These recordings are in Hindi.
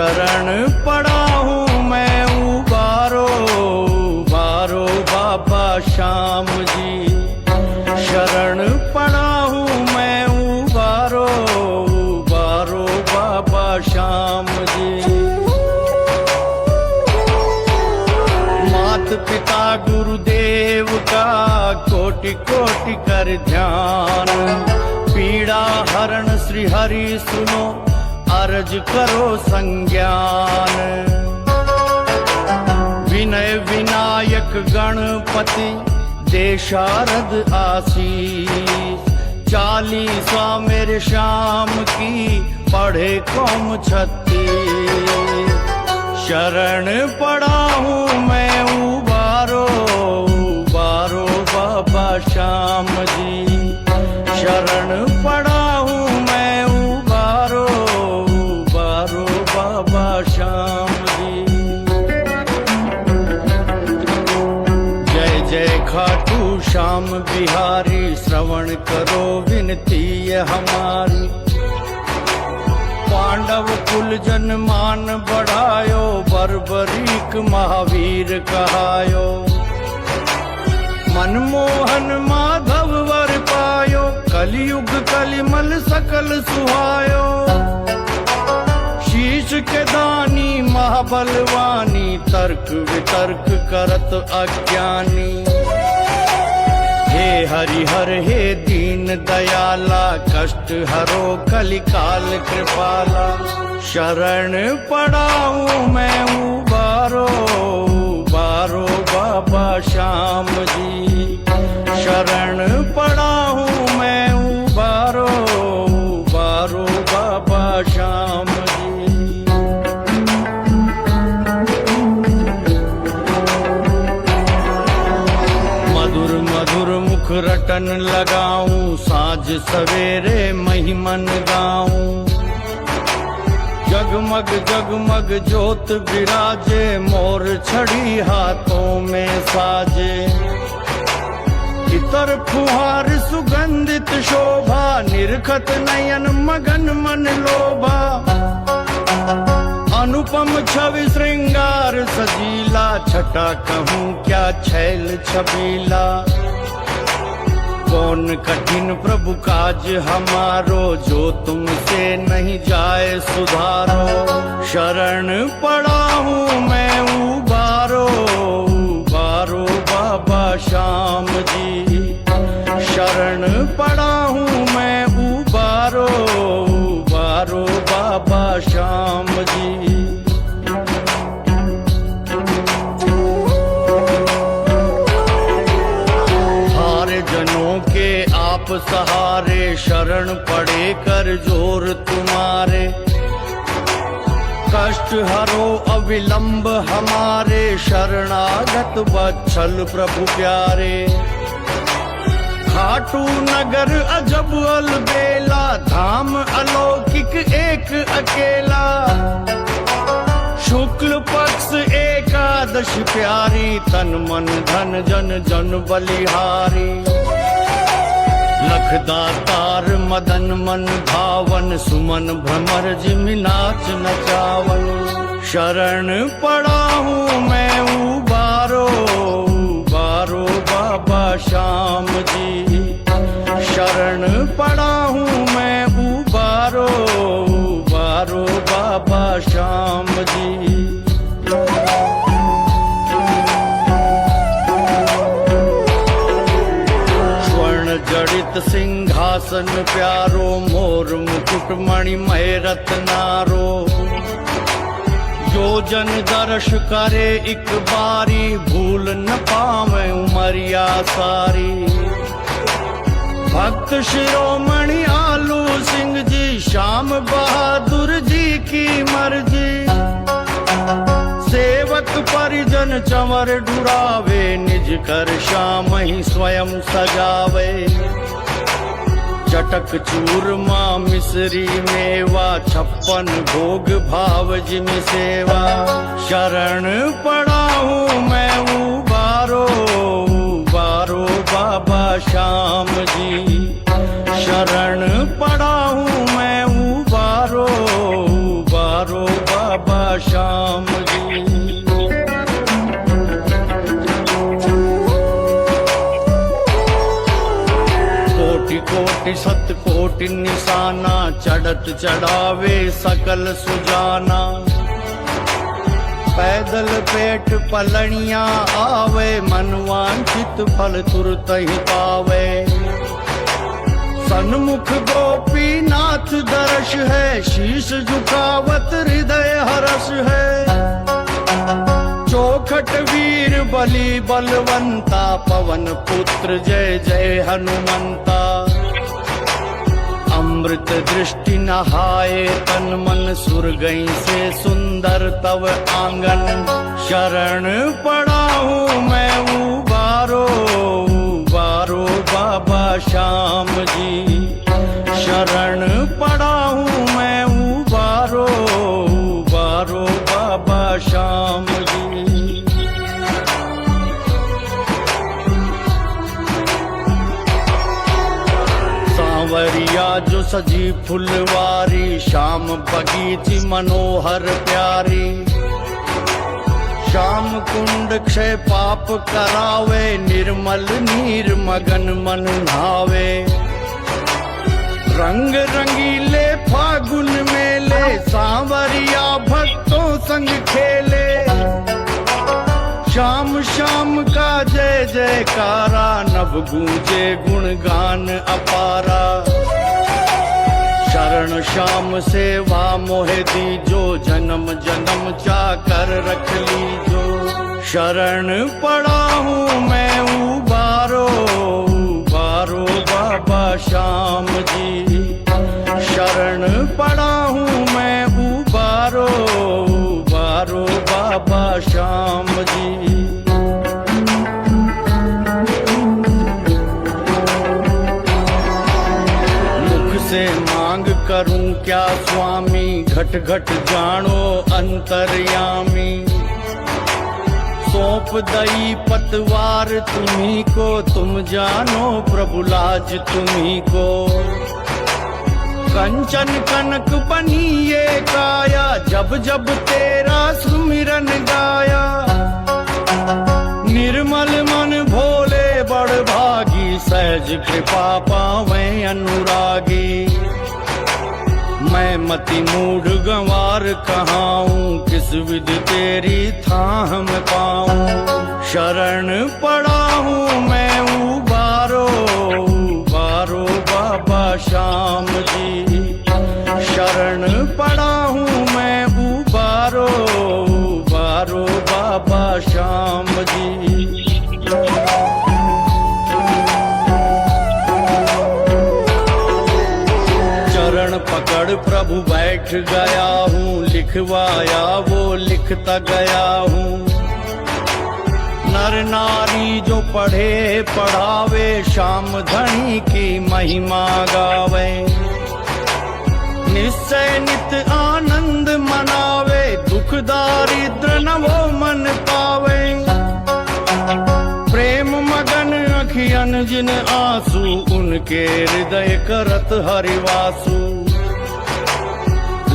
शरण पड़ा हूँ मैं, उबारो उबारो बाबा श्याम जी। शरण पड़ा हूँ मैं, उबारो उबारो बाबा श्याम जी। मात पिता गुरुदेव का कोटि कोटि कर ध्यान, पीड़ा हरण श्री हरि सुनो, अर्ज करो संज्ञान। विनय विनायक गणपति दे शारद आशीष, चालीसा मेरे श्याम की पढ़े कौम 36। शरण पड़ा हूँ मैं, उबारो उबारो बाबा श्याम जी। शरण पड़ा हूँ मैं, उबारो उबारो बाबा श्याम जी। जय जय खाटू श्याम बिहारी, श्रवण करो विनती है हमारी। पांडव कुल जन मान बढ़ायो, बर्बरीक महावीर कहायो। मनमोहन माधव वर पायो, कलयुग कलिमल सकल सुहायो। शीश के दानी महाबलवानी, तर्क वितर्क करत अज्ञानी। हे हरिहर हे दीन दयाला, कष्ट हरो कलिकाल कृपाला। शरण पड़ा हूँ मैं, उबारो उबारो बाबा श्याम जी। शरण पड़ा हूँ मैं, उबारो उबारो बाबा श्याम जी। मधुर मधुर मुख रटन लगाऊं, साँझ सवेरे महिमन गाऊं। जगमग जगमग ज्योत विराजे, मोर छड़ी हाथों में साजे। इतर फुहार सुगंधित शोभा, निरखत नयन मगन मन लोभा। अनुपम छवि श्रृंगार सजीला, छटा कहूँ क्या छैल छबीला। कौन कठिन प्रभु काज हमारो, जो तुमसे नहीं जाए सुधारो। शरण पड़ा हूँ मैं, उबारो उबारो बाबा श्याम जी। शरण पड़ा हूँ मैं, उबारो उबारो बाबा श्याम जी। जनों के आप सहारे, शरण पड़े कर जोर तुम्हारे। कष्ट हरो अविलंब हमारे, शरणागत वत्सल प्रभु प्यारे। खाटू नगर अजब अलबेला, धाम अलौकिक एक अकेला। शुक्ल पक्ष एकादश प्यारी, तन मन धन जन जन बलिहारी। लखदातार मदन मन भावन, सुमन भ्रमर जिमि नाच नचावन। शरण पड़ा हूँ मैं, उबारो उबारो बाबा श्याम जी। शरण पड़ा हूँ मैं, उबारो उबारो बाबा श्याम जी। स्वर्ण जड़ित सिंहासन प्यारो, मोर मुकुट मणिमय रत्नारो। जो जन दर्श करे एक बारी, भूल न पावे उमरिया सारी। भक्त शिरोमणि आलू सिंह जी, श्याम बहादुर जी की मर्जी। सेवक परिजन चंवर डुरावे, निज कर श्याम ही स्वयं सजावे। चटक चूरमा मिश्री मेवा, 56 भोग भाव जिमि सेवा। शरण पड़ा हूँ मैं, उबारो उबारो बाबा श्याम जी। शरण पड़ा हूँ मैं, उबारो उबारो बाबा कोटि निशाना, चढ़त चढ़ावे सकल सुजाना। पैदल पेट पलनिया आवे, मन वांछित फल तुरत ही पावे। सन्मुख गोपीनाथ दर्श है, शीश झुकावत हृदय हर्ष है। चौखट वीर बलि बलवंता, पवन पुत्र जय जय हनुमंता। अमृत दृष्टि नहाए तन मन, सुरगई से सुंदर तव आंगन। शरण पड़ा हूँ मैं उबारो, उबारो बाबा श्याम जी। शरण पड़ा हूँ मैं उबारो, उबारो बाबा श्याम जी। सांवरिया जो सजी फुलवारी, श्याम बगीची मनोहर प्यारी। श्याम कुंड क्षय पाप करावे, निर्मल नीर मगन मन नहावे। रंग रंगीले फागुन मेले, सांवरिया भक्तों संग खेले। श्याम श्याम का जय जयकारा, नभ गूंजे गुणगान अपारा। शरण श्याम सेवा मोहे दीजो, जन्म जन्म चाकर रख लीजो। शरण पड़ा हूँ मैं उबारो, उबारो बाबा श्याम जी। शरण पड़ा हूँ मैं उबारो, उबारो बाबा श्याम जी। से मांग करूं क्या स्वामी, घट घट जानो अंतर्यामी। सौंप दई पतवार तुम्ही को, तुम जानो प्रभु लाज तुम्ही को। कंचन कनक बनी ये काया, जब जब तेरा सुमिरन गाया। निर्मल मन भोले बड़ भागी, सहज कृपा पावे अनुरागी। मैं मति मूढ़ गंवार कहाऊं, किस विध तेरी थाह में पाऊं। शरण पड़ा हूँ मैं उबारो, उबारो बाबा श्याम जी। शरण पड़ा हूँ मैं उबारो, उबारो बाबा श्याम जी। चरण पकड़ प्रभु बैठ गया हूँ, लिखवाया वो लिखता गया हूँ। नर नारी जो पढ़े पढ़ावे, श्याम धनी की महिमा गावे। निश्चय नित आनंद मनावे, दुख दारिद्र न वो मन पावे। प्रेम मगन अखियन जिन आंसू, उनके हृदय करत हरिवासु।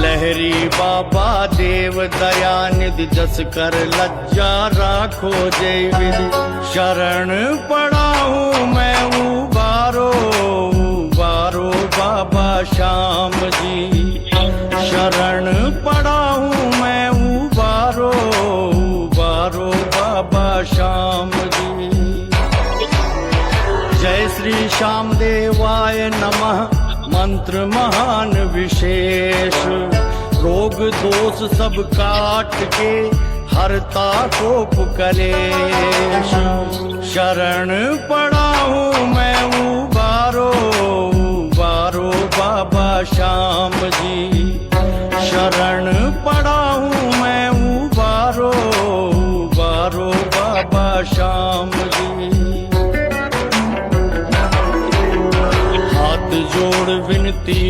लहरी बाबा देव दयानिधि, जस कर लज्जा राखो जय विधि। शरण पड़ा हूँ मैं उबारो, उबारो बाबा श्याम जी। शरण पड़ा हूँ मैं उबारो, उबारो बाबा श्याम जी। जय श्री श्याम देवाय नमः, मंत्र महान विशेष। रोग दोष सब काट के, हरता कोप कलेश। शरण पड़ा हूँ मैं उबारो, उबारो बाबा श्याम जी। शरण पड़ा हूँ मैं उबारो, उबारो बाबा श्याम जी। हाथ जोड़ विनती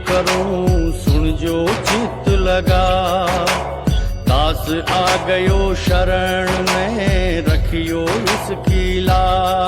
करूं, सुन जो चित लगा। दास आ गयो शरण में, रखियो इसकी लाज।